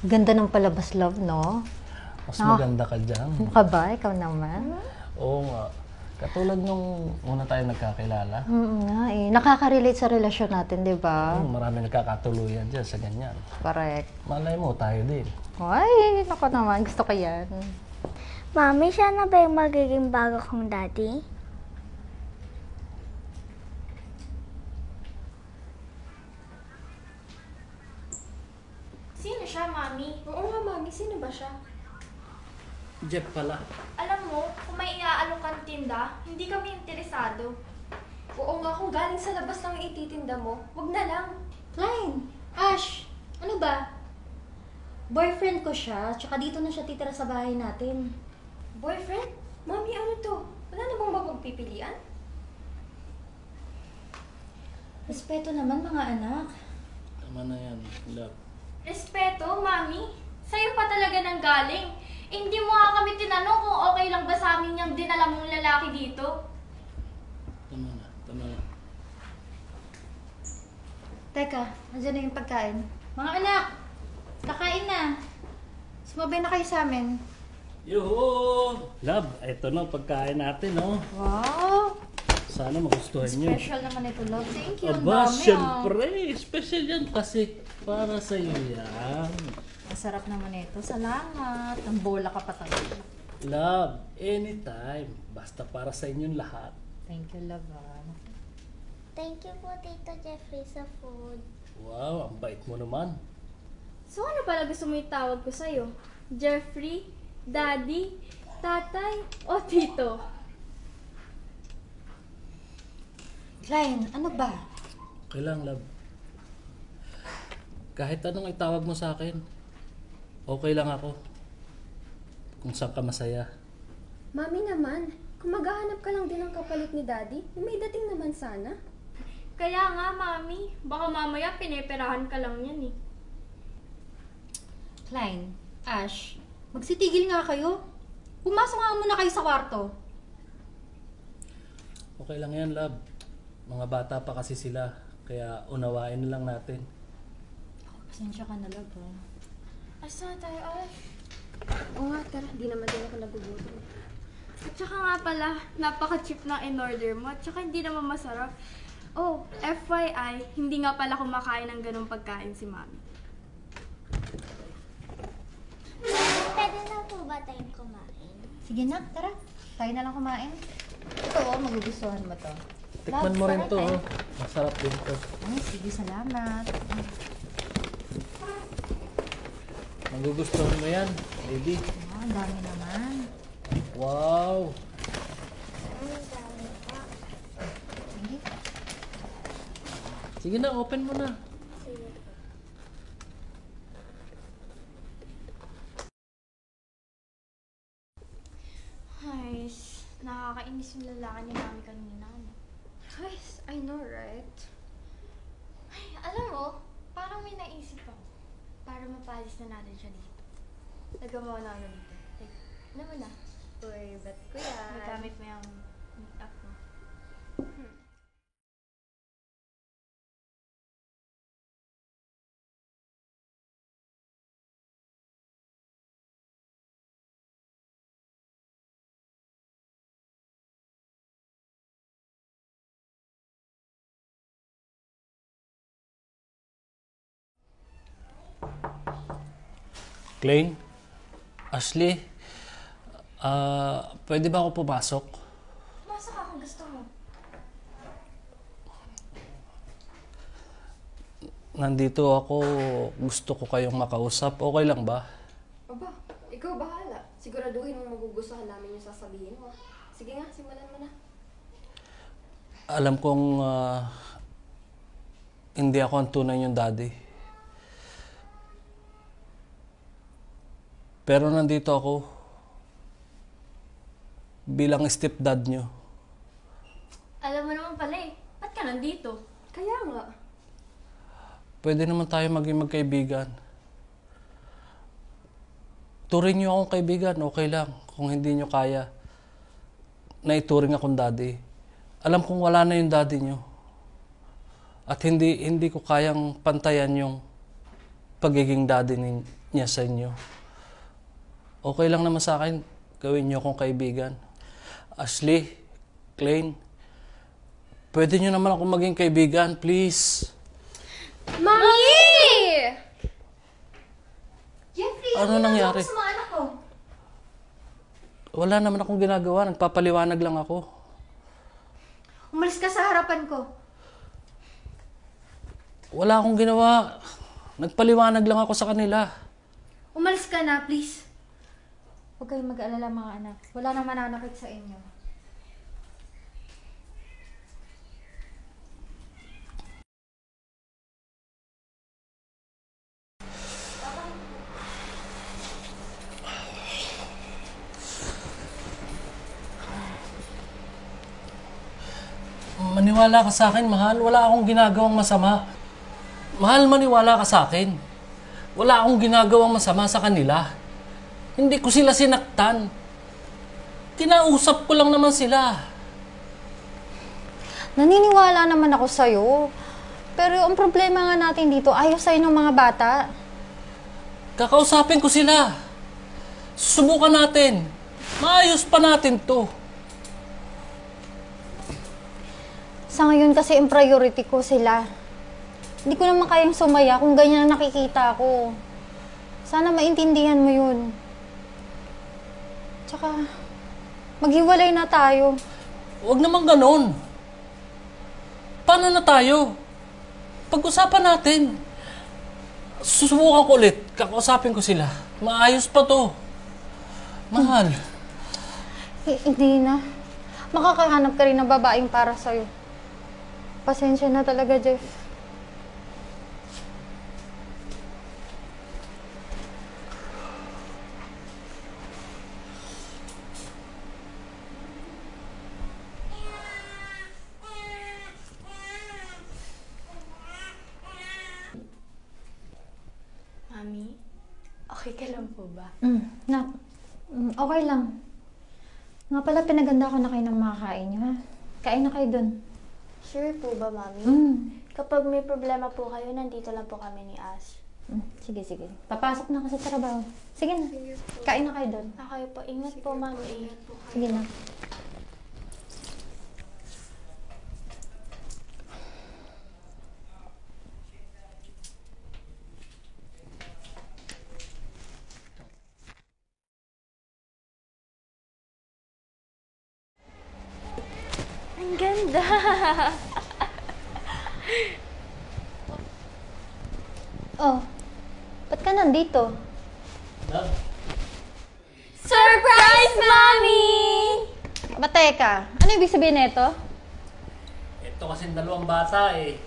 Ganda ng palabas, love, no? Mas maganda ka dyan. Mukha ba? Ikaw naman? Oo nga. Katulad nung una tayo nagkakilala. Nga eh. Nakaka-relate sa relasyon natin, di ba? Marami nagkakatuluyan dyan sa ganyan. Correct. Malay mo, tayo din. Ay, naku naman. Gusto ko yan. Mami, siya na ba yung magiging bago kong daddy? Sino siya, Mami? Oo nga, Mami. Sino ba siya? Jeff pala. Alam mo, kung may iaalok kang tinda, hindi kami interesado. Oo nga, kung galing sa labas lang yung ititinda mo, wag na lang. Klein! Ash! Ano ba? Boyfriend ko siya, tsaka dito na siya titira sa bahay natin. Boyfriend? Mami, ano to? Wala na bang mapagpipilian? Respeto naman mga anak. Tama na yan, love. Respeto, Mami? Sa'yo pa talaga nang galing. Hindi mo nga kami tinanong kung okay lang ba sa amin yung dinala mong lalaki dito. Tama na, tama na. Teka, nandiyan na yung pagkain. Mga anak! Kakain na! Sumabay na kayo sa amin. Yuhu! Love, ito na pagkain natin, no? Wow! Sana magustuhan nyo. Special naman ito, love. Thank you. Ang Aba, dami, syempre. Special yan kasi para sa iyo yan. Masarap naman ito. Salamat. Ang bola ka pa talaga. Love, anytime. Basta para sa inyong lahat. Thank you, love. Thank you po, Tito Jeffrey, sa food. Wow, ang bait mo naman. So ano pala gusto mo itawag ko sa'yo? Jeffrey? Daddy? Tatay? O Tito? Klein, ano ba? Okay lang, love. Kahit anong itawag mo sa akin, okay lang ako. Kung saan ka masaya. Mami naman, kung maghahanap ka lang din ng kapalit ni Daddy, may dating naman sana. Kaya nga, Mami. Baka mamaya pineperahan ka lang yan eh. Klein, Ash, magsitigil nga kayo. Pumasok nga muna kayo sa kwarto. Okay lang yan, love. Mga bata pa kasi sila, kaya unawain na lang natin. Pasensya ka na, love. Asa tayo, Ash? Oo nga, tara, di naman din ako nagugutom. At saka nga pala, napaka-cheap ng in-order mo. At saka hindi naman masarap. Oh, FYI, hindi nga pala kumakain ng ganung pagkain si Mami. Pwede na po ba tayong kumain? Sige na, tara. Tayo na lang kumain. Ito, magugustuhan mo to. Tikman mo rin to, oh. Masarap din to. Ay, sige, salamat. Magugustuhan mo yan, baby. Oh, ang dami naman. Wow! Sige. Sige na, open mo na. Ay, nakakainis yung lalaki ni Mami kanina. Guys, I know, right? Ay, alam mo, parang may naisip ako. Para mapalis na natin siya dito. Nagawa na ako dito. Like, ano mo na? Uy, bet ko yan. Nagamit mo yung make-up mo. Klein? Ashley? Pwede ba ako pumasok? Pumasok ka kung gusto mo. Nandito ako, gusto ko kayong makausap. Okay lang ba? Aba, ikaw bahala. Siguraduhin mong magugustuhan namin yung sasabihin mo. Sige nga, simulan mo na. Alam kong hindi ako ang tunay yung daddy. Pero nandito ako bilang stepdad nyo. Alam mo naman pala eh. Ba't ka nandito? Kaya nga. Pwede naman tayo maging magkaibigan. Turing nyo akong kaibigan, okay lang. Kung hindi nyo kaya, na ituring akong daddy. Alam kong wala na yung daddy nyo. At hindi ko kayang pantayan yung pagiging daddy niya sa inyo. Okay lang naman sa akin, gawin niyo akong kaibigan. Ashley, Klein, pwede niyo naman ako maging kaibigan, please. Mami! Jeffrey, Ano nangyari? Sa mga anak ko. Wala naman akong ginagawa, nagpapaliwanag lang ako. Umalis ka sa harapan ko. Wala akong ginawa. Nagpaliwanag lang ako sa kanila. Umalis ka na, please. Huwag kayong mag-alala mga anak. Wala nang mananakit sa inyo. Maniwala ka sa akin, mahal. Wala akong ginagawang masama. Mahal, maniwala ka sa akin. Wala akong ginagawang masama sa kanila. Hindi ko sila sinaktan. Kinausap ko lang naman sila. Naniniwala naman ako sa'yo. Pero ang problema nga natin dito, ayaw sa'yo ng mga bata. Kakausapin ko sila. Subukan natin. Maayos pa natin to. Sa ngayon kasi ang priority ko sila. Hindi ko naman kayang sumaya kung ganyan ang nakikita ko. Sana maintindihan mo yun. Tsaka, maghiwalay na tayo. Huwag naman ganon. Paano na tayo? Pag-usapan natin. Susubukan ko ulit. Kakausapin ko sila. Maayos pa to. Mahal. Hindi na. Makakahanap ka rin ng babaeng para sa'yo. Pasensya na talaga, Jeff. Mami, okay ka lang po ba? Okay lang. Nga pala, pinaganda ko na kayo ng makakain nyo, ha? Kain na kayo dun. Sure po ba, Mami? Kapag may problema po kayo, nandito lang po kami ni Ash. Sige, sige. Papasok na ako sa trabaho. Sige na. Kain na kayo dun. Okay po. Ingat po, Mami. Ingat po. Sige na. Ang ganda! Oh, ba't ka nandito? Surprise, Mami! Aba, teka. Ano ibig sabihin nito? Ito kasing dalawang bata eh.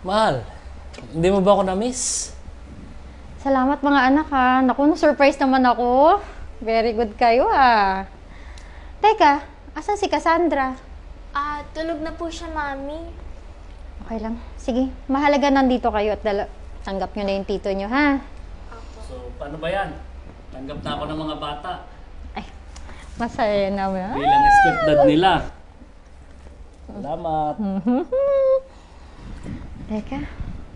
Mahal, hindi mo ba ako na-miss? Salamat mga anak, ha. Naku, na-surprise naman ako. Very good kayo, ha. Teka, asan si Cassandra? Tulog na po siya, Mami. Okay lang. Sige, mahalaga nandito kayo at tanggap nyo na yung tito nyo, ha? So, paano ba yan? Tanggap na ako ng mga bata. Ay, masaya naman. Bilang stepdad nila. Salamat. Teka,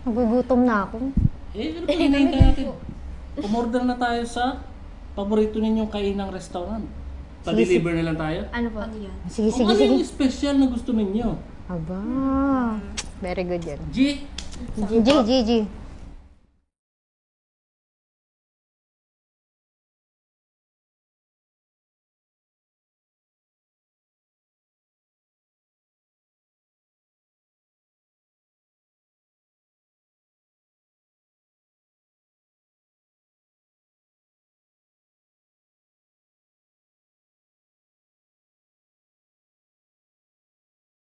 nagugutom na ako. Eh, ano pa hinahintay natin? Umorder na tayo sa paborito ninyong kainang restaurant. Pa-deliver na lang tayo? Ano po? Ano yan? Sige, Kung sige, ano sige. yung special na gusto ninyo? Aba, very good yan. G, G.